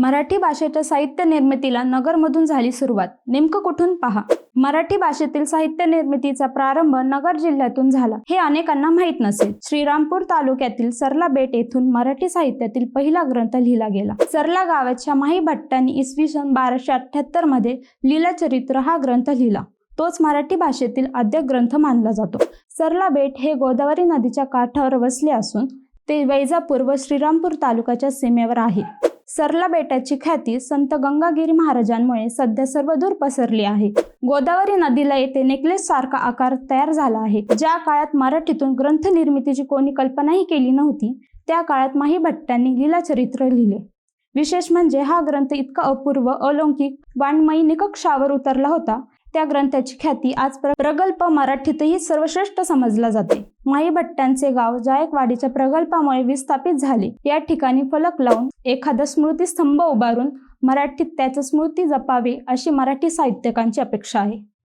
मराठी भाषेच्या साहित्य निर्मितीला नगरमधून झाली सुरुवात. नेमकं कुठून पहा. मराठी भाषेतील साहित्य निर्मितीचा प्रारंभ नगर जिल्ह्यातून झाला हे अनेकांना माहीत नसेल. श्रीरामपूर तालुक्यातील सरला बेट येथून मराठी साहित्यातील पहिला ग्रंथ लिहिला गेला. सरला गावाच्या माही भट्टांनी इसवी सन 1278 मध्ये लीलाचरित्र हा ग्रंथ लिहिला. तोच मराठी भाषेतील आद्य ग्रंथ मानला जातो. सरला बेट हे गोदावरी नदीच्या काठावर वसले असून ते वैजापूर व श्रीरामपूर तालुक्याच्या सीमेवर आहे. सरला बेटाची ख्याती संत गंगागिरी महाराजांमुळे सध्या सर्वदूर पसरली आहे. गोदावरी नदीला येथे नेकलेस सारखा आकार तयार झाला आहे. ज्या काळात मराठीतून ग्रंथ निर्मितीची कोणी कल्पनाही केली नव्हती त्या काळात माही भट्टांनी लीलाचरित्र लिहिले. विशेष म्हणजे हा ग्रंथ इतका अपूर्व, अलौकिक, वाङ्मयी निकषावर उतरला होता. त्या ग्रंथाची ख्याती आज प्रगल्भ मराठीतही सर्वश्रेष्ठ समजला जाते. माही भट्टांचे गाव जायकवाडीच्या प्रकल्पामुळे विस्थापित झाले. या ठिकाणी फलक लावून एखादा स्मृतिस्तंभ उभारून मराठीत त्याचं स्मृती जपावे अशी मराठी साहित्यिकांची अपेक्षा आहे.